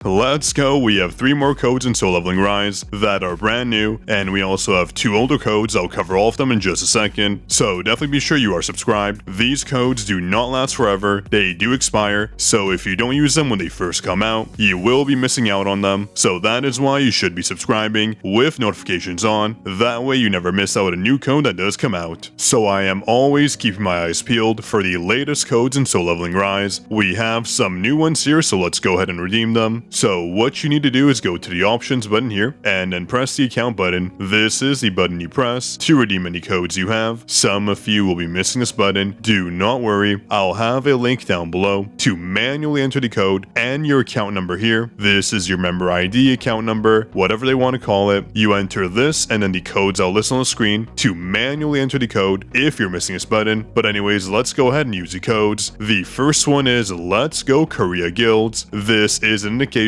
Let's go. We have 3 more codes in Soul Leveling Rise that are brand new, and we also have 2 older codes. I'll cover all of them in just a second, so definitely be sure you are subscribed. These codes do not last forever, they do expire, so if you don't use them when they first come out, you will be missing out on them. So that is why you should be subscribing with notifications on, that way you never miss out a new code that does come out. So I am always keeping my eyes peeled for the latest codes in Soul Leveling Rise. We have some new ones here, so let's go ahead and redeem them. So what you need to do is go to the options button here and then press the account button. This is the button you press to redeem any codes you have. Some of you will be missing this button. Do not worry, I'll have a link down below to manually enter the code and your account number here. This is your member ID, account number, whatever they want to call it. You enter this and then the codes I'll list on the screen to manually enter the code if you're missing this button. But anyways, let's go ahead and use the codes. The first one is Let's Go Korea Guilds. This is an indication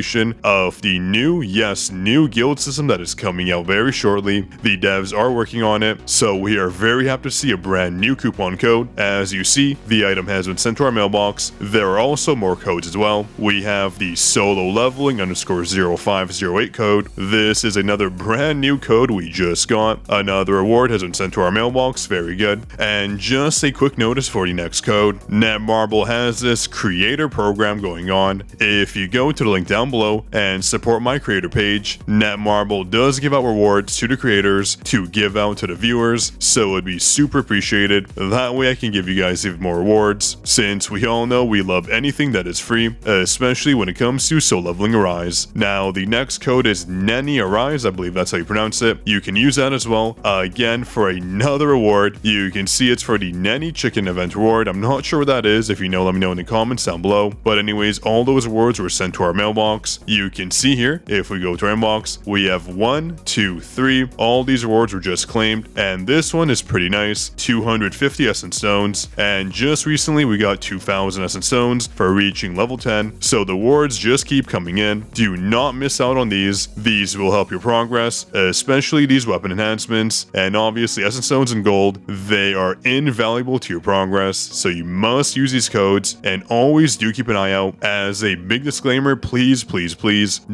of the new guild system that is coming out very shortly. The devs are working on it, so we are very happy to see a brand new coupon code. As you see, the item has been sent to our mailbox. There are also more codes as well. We have the solo leveling _0508 code. This is another brand new code we just got. Another award has been sent to our mailbox, very good. And just a quick notice for the next code. Netmarble has this creator program going on. If you go to the link down below and support my creator page, Netmarble does give out rewards to the creators to give out to the viewers, so it would be super appreciated. That way I can give you guys even more rewards, since we all know we love anything that is free, especially when it comes to Soul Leveling Arise. Now the next code is Neni Arise, I believe that's how you pronounce it. You can use that as well, again for another reward. You can see it's for the Neni Chicken event reward. I'm not sure what that is. If you know, let me know in the comments down below. But anyways, all those rewards were sent to our mailbox. You can see here, if we go to our inbox, we have 1, 2, 3. All these rewards were just claimed, and this one is pretty nice. 250 Essence Stones, and just recently we got 2,000 Essence Stones for reaching level 10, so the rewards just keep coming in. Do not miss out on these. These will help your progress, especially these weapon enhancements, and obviously Essence Stones and gold. They are invaluable to your progress, so you must use these codes, and always do keep an eye out. As a big disclaimer, please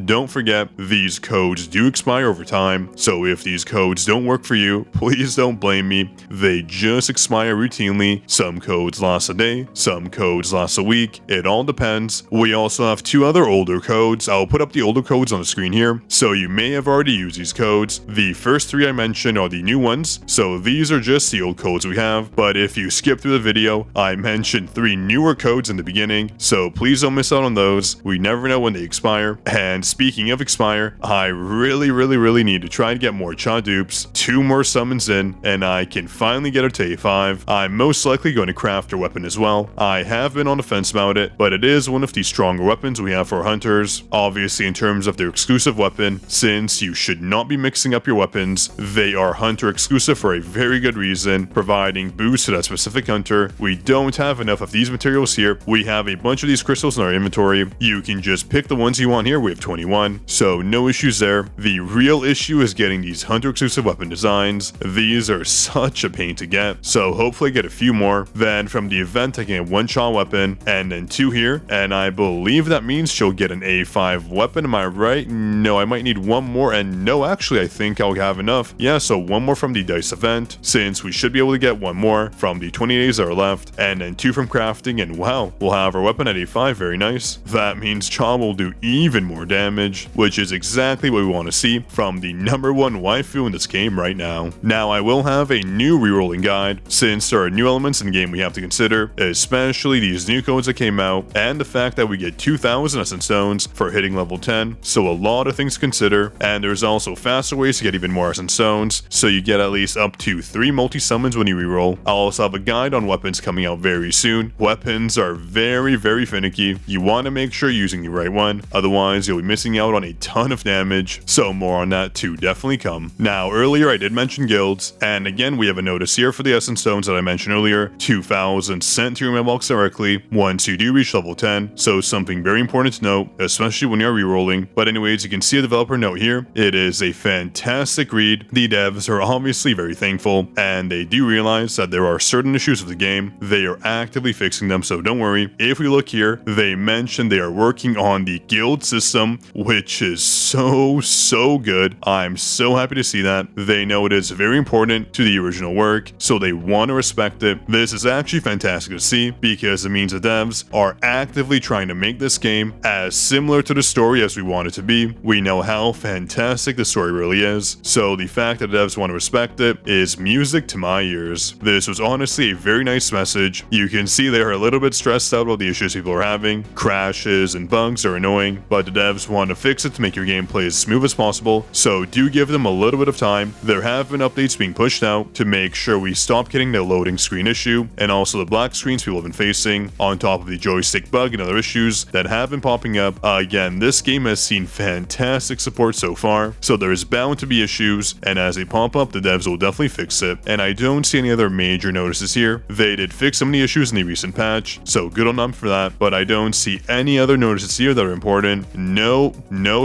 don't forget these codes do expire over time, so if these codes don't work for you, please don't blame me. They just expire routinely. Some codes last a day, some codes last a week. It all depends. We also have 2 other older codes. I'll put up the older codes on the screen here, so you may have already used these codes. The first 3 I mentioned are the new ones, so these are just the old codes we have, but if you skip through the video, I mentioned 3 newer codes in the beginning, so please don't miss out on those. We never know when they expire. And speaking of expire, I really need to try to get more Cha dupes. 2 more summons in, and I can finally get her to A5. I'm most likely going to craft her weapon as well. I have been on the fence about it, but it is one of the stronger weapons we have for hunters. Obviously in terms of their exclusive weapon, since you should not be mixing up your weapons, they are hunter exclusive for a very good reason, providing boosts to that specific hunter. We don't have enough of these materials here. We have a bunch of these crystals in our inventory. You can just pick the ones you want here. We have 21, so no issues there. The real issue is getting these hunter exclusive weapon designs. These are such a pain to get, so hopefully I get a few more. Then from the event I can get 1 Cha weapon and then 2 here, and I believe that means she'll get an A5 weapon. Am I right? No, I might need 1 more, and no, actually I think I'll have enough. Yeah, so 1 more from the dice event, since we should be able to get 1 more from the 20 days that are left, and then 2 from crafting, and wow, we'll have our weapon at A5. Very nice. That means Cha will do even more damage, which is exactly what we want to see from the #1 waifu in this game right now. Now I will have a new rerolling guide, since there are new elements in the game we have to consider, especially these new codes that came out, and the fact that we get 2,000 Essence Stones for hitting level 10, so a lot of things to consider. And there's also faster ways to get even more Essence Stones, so you get at least up to 3 multi-summons when you reroll. I'll also have a guide on weapons coming out very soon. Weapons are very finicky. You want to make sure you're using the right one, otherwise you'll be missing out on a ton of damage, so more on that to definitely come. Now earlier I did mention guilds, and again we have a notice here for the Essence Stones that I mentioned earlier. 2,000 sent to your mailbox directly once you do reach level 10, so something very important to note, especially when you're rerolling. But anyways, you can see a developer note here. It is a fantastic read. The devs are obviously very thankful, and they do realize that there are certain issues with the game. They are actively fixing them, so don't worry. If we look here, they mentioned they are working on the guild system, which is so good. I'm so happy to see that. They know it is very important to the original work, so they want to respect it. This is actually fantastic to see because it means the devs are actively trying to make this game as similar to the story as we want it to be. We know how fantastic the story really is, so the fact that the devs want to respect it is music to my ears. This was honestly a very nice message. You can see they are a little bit stressed out about the issues people are having. Crashes and bugs are annoying, but the devs want to fix it to make your gameplay as smooth as possible, so do give them a little bit of time. There have been updates being pushed out to make sure we stop getting the loading screen issue and also the black screens people have been facing, on top of the joystick bug and other issues that have been popping up. Again, this game has seen fantastic support so far, so there is bound to be issues, and as they pop up, the devs will definitely fix it, and I don't see any other major notices here. They did fix some of the issues in the recent patch, so good on them for that, but I don't see any other notices here that are important. No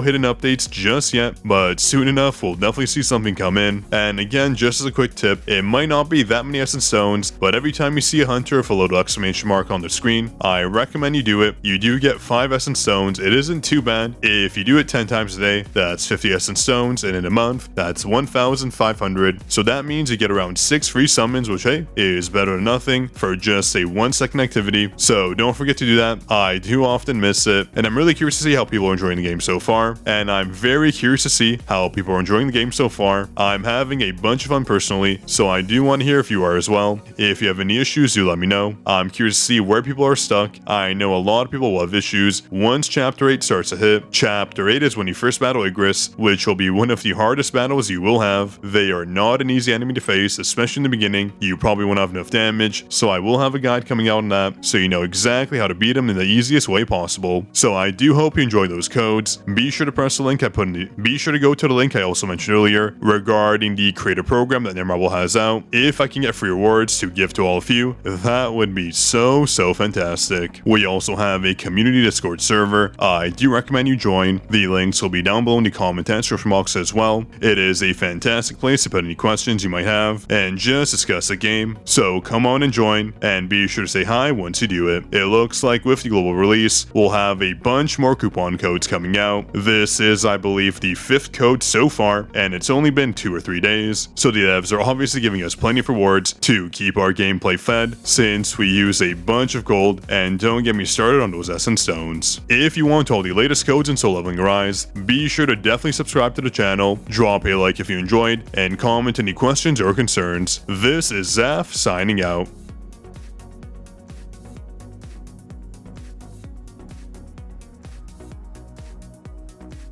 hidden updates just yet, but soon enough we'll definitely see something come in. And again, just as a quick tip, it might not be that many essence stones, but every time you see a hunter with a little exclamation mark on the screen, I recommend you do it. You do get 5 essence stones. It isn't too bad. If you do it 10 times a day, that's 50 essence stones, and in a month, that's 1,500. So that means you get around 6 free summons, which hey, is better than nothing for just a 1-second activity. So don't forget to do that. I do often miss it, and I'm really curious to see how people are enjoying the game so far, and I'm very curious to see how people are enjoying the game so far. I'm having a bunch of fun personally, so I do want to hear if you are as well. If you have any issues, do let me know. I'm curious to see where people are stuck. I know a lot of people will have issues once Chapter 8 starts to hit. Chapter 8 is when you first battle Igris, which will be one of the hardest battles you will have. They are not an easy enemy to face, especially in the beginning. You probably won't have enough damage, so I will have a guide coming out on that, so you know exactly how to beat them in the easiest way possible. So I do hope you enjoy those codes. Be sure to press the link I put in the, be sure to go to the link I also mentioned earlier regarding the creator program that Netmarble has out. If I can get free rewards to give to all of you, that would be so fantastic. We also have a community Discord server. I do recommend you join. The links will be down below in the comment and description box as well. It is a fantastic place to put any questions you might have and just discuss the game. So come on and join, and be sure to say hi once you do it. It looks like with the global release, we'll have a bunch more coupon codes coming out. This is, I believe, the 5th code so far, and it's only been 2 or 3 days, so the devs are obviously giving us plenty of rewards to keep our gameplay fed, since we use a bunch of gold, and don't get me started on those essence stones. If you want all the latest codes in Soul Leveling Arise, be sure to definitely subscribe to the channel, drop a like if you enjoyed, and comment any questions or concerns. This is Zaf signing out.